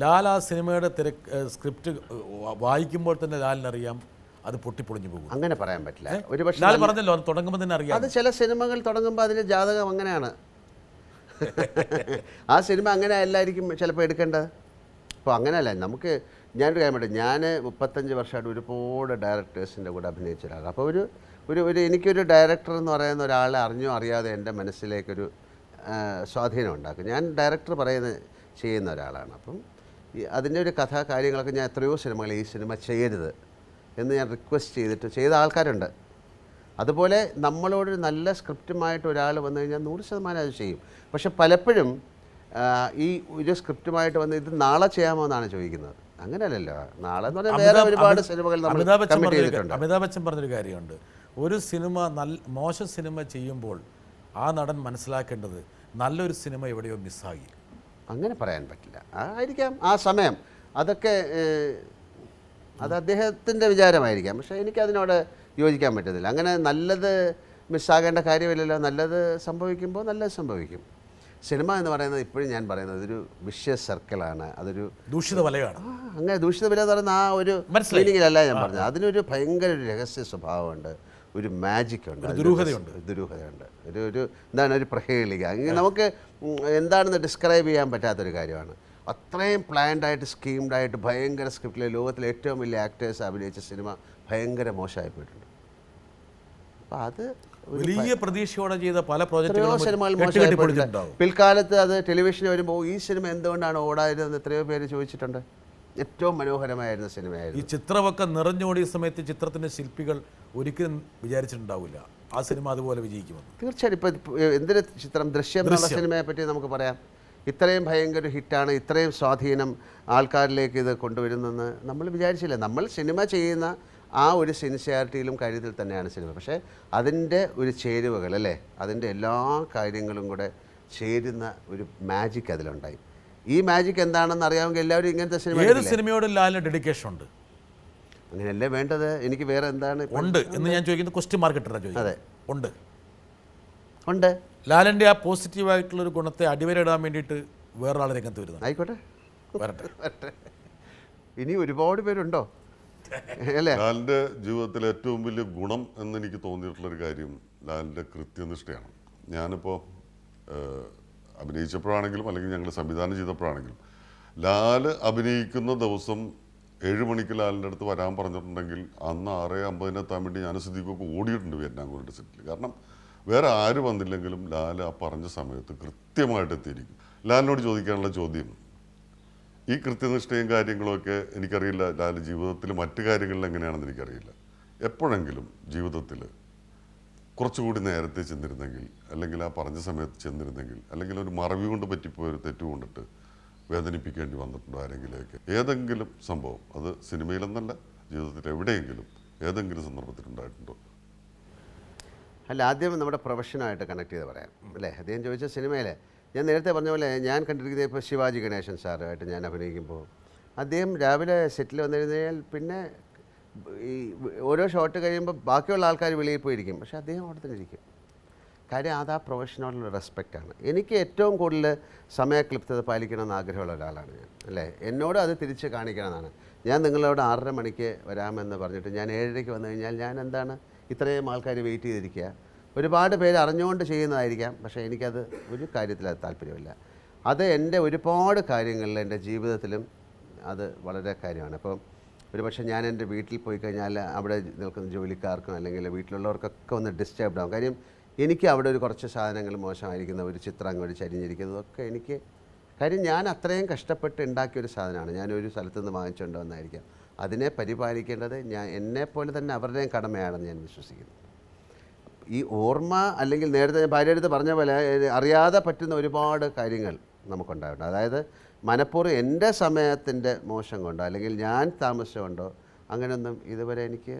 ലാൽ ആ സിനിമയുടെ സ്ക്രിപ്റ്റ് വായിക്കുമ്പോൾ തന്നെ ലാലിനറിയാം അത് പൊട്ടിപ്പൊളിഞ്ഞു പോകും. അങ്ങനെ പറയാൻ പറ്റില്ല. ഒരു പക്ഷേ ലാൽ പറഞ്ഞല്ലോ അത് തുടങ്ങുമ്പോൾ തന്നെ അറിയാം. അത് ചില സിനിമകൾ തുടങ്ങുമ്പോൾ അതിൻ്റെ ജാതകം അങ്ങനെയാണ്. ആ സിനിമ അങ്ങനെ അല്ലായിരിക്കും ചിലപ്പോൾ എടുക്കേണ്ടത്. അപ്പോൾ അങ്ങനെയല്ല. നമുക്ക് ഞാനൊരു കാര്യം പറയട്ടെ, ഞാൻ 35 വർഷമായിട്ട് ഒരുപാട് ഡയറക്ടേഴ്സിൻ്റെ കൂടെ അഭിനയിച്ച ഒരാളാണ്. അപ്പോൾ ഒരു എനിക്കൊരു ഡയറക്ടർ എന്ന് പറയുന്ന ഒരാളെ അറിഞ്ഞോ അറിയാതെ എൻ്റെ മനസ്സിലേക്കൊരു സ്വാധീനം ഉണ്ടാക്കും. ഞാൻ ഡയറക്ടർ ചെയ്യുന്ന ഒരാളാണ്. അപ്പം അതിൻ്റെ ഒരു കഥ കാര്യങ്ങളൊക്കെ ഞാൻ എത്രയോ സിനിമകൾ ഈ സിനിമ ചെയ്യരുത് എന്ന് ഞാൻ റിക്വസ്റ്റ് ചെയ്ത ആൾക്കാരുണ്ട്. അതുപോലെ നമ്മളോടൊരു നല്ല സ്ക്രിപ്റ്റുമായിട്ട് ഒരാൾ വന്നു കഴിഞ്ഞാൽ 100% അത് ചെയ്യും. പക്ഷെ പലപ്പോഴും ഈ ഒരു സ്ക്രിപ്റ്റുമായിട്ട് വന്ന് ഇത് നാളെ ചെയ്യാമോ എന്നാണ് ചോദിക്കുന്നത്. അങ്ങനെയല്ലല്ലോ. നാളെ എന്ന് പറഞ്ഞാൽ വേറെ ഒരുപാട് സിനിമകൾ നമ്മൾ കമ്മിറ്റ് ചെയ്തിട്ടുണ്ട്. അമിതാഭ് ബച്ചൻ പറഞ്ഞൊരു കാര്യമുണ്ട്, ഒരു സിനിമ മോശം സിനിമ ചെയ്യുമ്പോൾ ആ നടൻ മനസ്സിലാക്കേണ്ടത് നല്ലൊരു സിനിമ എവിടെയോ മിസ്സായി. അങ്ങനെ പറയാൻ പറ്റില്ല. ആയിരിക്കാം ആ സമയം, അതൊക്കെ അത് അദ്ദേഹത്തിൻ്റെ വിചാരമായിരിക്കാം. പക്ഷേ എനിക്കതിനോട് യോജിക്കാൻ പറ്റുന്നില്ല. അങ്ങനെ നല്ലത് മിസ്സാകേണ്ട കാര്യമില്ലല്ലോ. നല്ലത് സംഭവിക്കുമ്പോൾ നല്ലത് സംഭവിക്കും. സിനിമ എന്ന് പറയുന്നത് ഇപ്പോഴും ഞാൻ പറയുന്നത് ഒരു വിഷ്യസ് സർക്കിളാണ്. അതൊരു ദൂഷിത വലയാണ്. അങ്ങനെ ദൂഷിത വില എന്ന് പറയുന്ന ആ ഒരു ഫീലിങ്ങിലല്ല ഞാൻ പറഞ്ഞത്. അതിനൊരു ഭയങ്കര ഒരു രഹസ്യ സ്വഭാവമുണ്ട്, ഒരു മാജിക് ഉണ്ട്, ദുരൂഹതയുണ്ട്, എന്താണ് ഒരു പ്രഹേളിക. അങ്ങനെ നമുക്ക് എന്താണെന്ന് ഡിസ്ക്രൈബ് ചെയ്യാൻ പറ്റാത്തൊരു കാര്യമാണ്. അത്രയും പ്ലാൻഡായിട്ട് സ്കീംഡായിട്ട് ഭയങ്കര സ്ക്രിപ്റ്റിലെ ലോകത്തിലെ ഏറ്റവും വലിയ ആക്ടേഴ്സ് അഭിനയിച്ച സിനിമ ഭയങ്കര മോശമായി പോയിട്ടുണ്ട്. അപ്പോൾ അത് വലിയ പ്രതീക്ഷയോടെ ചെയ്ത പല സിനിമകൾ മോശമായിട്ടുണ്ട്. പിൽക്കാലത്ത് അത് ടെലിവിഷനിൽ വരുമ്പോൾ ഈ സിനിമ എന്തുകൊണ്ടാണ് ഓടായിരുന്നെന്ന് എത്രയോ പേര് ചോദിച്ചിട്ടുണ്ട്. ഏറ്റവും മനോഹരമായിരുന്ന സിനിമയായിരുന്നു. ഈ ചിത്രമൊക്കെ നിറഞ്ഞോടിയ സമയത്ത് ചിത്രത്തിൻ്റെ ശില്പികൾ ഒരിക്കലും വിചാരിച്ചിട്ടുണ്ടാവില്ല ആ സിനിമ അതുപോലെ വിജയിക്കുമെന്ന്. തീർച്ചയായും. ഇപ്പോൾ എന്തൊരു ചിത്രം ദൃശ്യം എന്നുള്ള സിനിമയെ പറ്റി നമുക്ക് പറയാം. ഇത്രയും ഭയങ്കര ഹിറ്റാണ്, ഇത്രയും സ്വാധീനം ആൾക്കാരിലേക്ക് ഇത് കൊണ്ടുവരുന്നെന്ന് നമ്മൾ വിചാരിച്ചില്ല. നമ്മൾ സിനിമ ചെയ്യുന്ന ആ ഒരു സിൻസിയാരിറ്റിയിലും കാര്യത്തിൽ തന്നെയാണ് സിനിമ. പക്ഷേ അതിൻ്റെ ഒരു ചേരുവകൾ അല്ലേ, അതിൻ്റെ എല്ലാ കാര്യങ്ങളും കൂടെ ചേരുന്ന ഒരു മാജിക് അതിലുണ്ടായി. ഈ മാജിക് എന്താണെന്ന് അറിയാമെങ്കിൽ എല്ലാവരും ഇങ്ങനത്തെ സിനിമ. ഏത് സിനിമയോടും ലാലിന് ഡെഡിക്കേഷൻ ഉണ്ട്. അങ്ങനെയല്ലേ വേണ്ടത്. എനിക്ക് വേറെ എന്താണ് ഉണ്ട് എന്ന് ഞാൻ ചോദിക്കുന്നത് ക്വസ്റ്റ്യൻ മാർക്ക് ഇട്ടാണ് ചോദിക്കുന്നത്. അതെ, ഉണ്ട്. ലാലിൻ്റെ ആ പോസിറ്റീവായിട്ടുള്ളൊരു ഗുണത്തെ അടിവരയിടാൻ വേണ്ടിയിട്ട് വേറൊരാൾ രംഗത്ത് വരുന്നത്. ആയിക്കോട്ടെ, വരട്ടെ. ഇനി ഒരുപാട് പേരുണ്ടോ അല്ലേ? ലാലിൻ്റെ ജീവിതത്തിലെ ഏറ്റവും വലിയ ഗുണം എന്നെനിക്ക് തോന്നിയിട്ടുള്ളൊരു കാര്യം ലാലിൻ്റെ കൃത്യനിഷ്ഠയാണ്. ഞാനിപ്പോൾ അഭിനയിച്ചപ്പോഴാണെങ്കിലും അല്ലെങ്കിൽ ഞങ്ങൾ സംവിധാനം ചെയ്തപ്പോഴാണെങ്കിലും ലാല് അഭിനയിക്കുന്ന ദിവസം 7 മണിക്ക് ലാലിൻ്റെ അടുത്ത് വരാൻ പറഞ്ഞിട്ടുണ്ടെങ്കിൽ അന്ന് 6:50 എത്താൻ വേണ്ടി ഞാൻ സിദ്ദീഖൊക്കെ ഓടിയിട്ടുണ്ട് വിയറ്റ്നാംകോറിൻ്റെ സെറ്റിൽ. കാരണം വേറെ ആര് വന്നില്ലെങ്കിലും ലാൽ ആ പറഞ്ഞ സമയത്ത് കൃത്യമായിട്ട് എത്തിയിരിക്കും. ലാലിനോട് ചോദിക്കാനുള്ള ചോദ്യം, ഈ കൃത്യനിഷ്ഠയും കാര്യങ്ങളുമൊക്കെ എനിക്കറിയില്ല ലാൽ ജീവിതത്തിൽ മറ്റു കാര്യങ്ങളിൽ എങ്ങനെയാണെന്ന് എനിക്കറിയില്ല. എപ്പോഴെങ്കിലും ജീവിതത്തിൽ കുറച്ചുകൂടി നേരത്തെ ചെന്നിരുന്നെങ്കിൽ, അല്ലെങ്കിൽ ആ പറഞ്ഞ സമയത്ത് ചെന്നിരുന്നെങ്കിൽ, അല്ലെങ്കിൽ ഒരു മറവി കൊണ്ട് പറ്റിപ്പോയൊരു തെറ്റ് കൊണ്ടിട്ട് വേദനിപ്പിക്കേണ്ടി വന്നിട്ടുണ്ടോ ആരെങ്കിലുമൊക്കെ? ഏതെങ്കിലും സംഭവം, അത് സിനിമയിലെന്നല്ല ജീവിതത്തിൽ എവിടെയെങ്കിലും ഏതെങ്കിലും സന്ദർഭത്തിലുണ്ടായിട്ടുണ്ടോ? അല്ല, ആദ്യം നമ്മുടെ പ്രൊഫഷനായിട്ട് കണക്ട് ചെയ്ത് പറയാം അല്ലേ. അദ്ദേഹം ചോദിച്ച സിനിമയിലെ ഞാൻ നേരത്തെ പറഞ്ഞ പോലെ ഞാൻ കണ്ടിരിക്കുന്നത് ഇപ്പോൾ ശിവാജി ഗണേശൻ സാറുമായിട്ട് ഞാൻ അഭിനയിക്കുമ്പോൾ അദ്ദേഹം രാവിലെ സെറ്റിൽ വന്നിരുന്നാൽ പിന്നെ ഈ ഓരോ ഷോട്ട് കഴിയുമ്പോൾ ബാക്കിയുള്ള ആൾക്കാർ വെളിയിൽ പോയിരിക്കും, പക്ഷേ അദ്ദേഹം അവിടെ തന്നെ ഇരിക്കും. കാര്യം അത് ആ പ്രൊഫഷനോടുള്ള റെസ്പെക്റ്റാണ്. എനിക്ക് ഏറ്റവും കൂടുതൽ സമയക്ലിപ്തത പാലിക്കണമെന്ന് ആഗ്രഹമുള്ള ഒരാളാണ് ഞാൻ അല്ലേ. എന്നോട് അത് തിരിച്ച് കാണിക്കണമെന്നാണ്. ഞാൻ നിങ്ങളോട് 6:30 മണിക്ക് വരാമെന്ന് പറഞ്ഞിട്ട് ഞാൻ 7:30 വന്നു കഴിഞ്ഞാൽ ഞാൻ എന്താണ് ഇത്രയും ആൾക്കാർ വെയിറ്റ് ചെയ്തിരിക്കുക? ഒരുപാട് പേര് അറിഞ്ഞുകൊണ്ട് ചെയ്യുന്നതായിരിക്കാം, പക്ഷേ എനിക്കത് ഒരു കാര്യത്തിൽ അത് താല്പര്യമില്ല. അത് എൻ്റെ ഒരുപാട് കാര്യങ്ങളിൽ എൻ്റെ ജീവിതത്തിലും അത് വളരെ കാര്യമാണ്. അപ്പോൾ ഒരുപക്ഷെ ഞാൻ എൻ്റെ വീട്ടിൽ പോയി കഴിഞ്ഞാൽ അവിടെ നിൽക്കുന്ന ജോലിക്കാർക്കും അല്ലെങ്കിൽ വീട്ടിലുള്ളവർക്കൊക്കെ ഒന്ന് ഡിസ്റ്റർബ്ഡ് ആകും. കാര്യം എനിക്ക് അവിടെ ഒരു കുറച്ച് സാധനങ്ങൾ മോശമായിരിക്കുന്ന ഒരു ചിത്രം അങ്ങോട്ട് ചരിഞ്ഞിരിക്കുന്നതൊക്കെ എനിക്ക്, കാര്യം ഞാൻ അത്രയും കഷ്ടപ്പെട്ട് ഉണ്ടാക്കിയൊരു സാധനമാണ്. ഞാനൊരു സ്ഥലത്തു നിന്ന് വാങ്ങിച്ചുകൊണ്ട് വന്നായിരിക്കാം. അതിനെ പരിപാലിക്കേണ്ടത് എന്നെപ്പോലെ തന്നെ അവരുടെയും കടമയാണെന്ന് ഞാൻ വിശ്വസിക്കുന്നു. ഈ ഓർമ്മ അല്ലെങ്കിൽ നേരത്തെ ഞാൻ ഭാര്യയെടുത്ത് പറഞ്ഞ പോലെ അറിയാതെ പറ്റുന്ന ഒരുപാട് കാര്യങ്ങൾ നമുക്കുണ്ടായിട്ടുണ്ട്. അതായത് മനഃപൂർവ്വം എൻ്റെ സമയത്തിൻ്റെ മോശം കൊണ്ടോ അല്ലെങ്കിൽ ഞാൻ താമസിച്ചുകൊണ്ടോ അങ്ങനെയൊന്നും ഇതുവരെ എനിക്ക്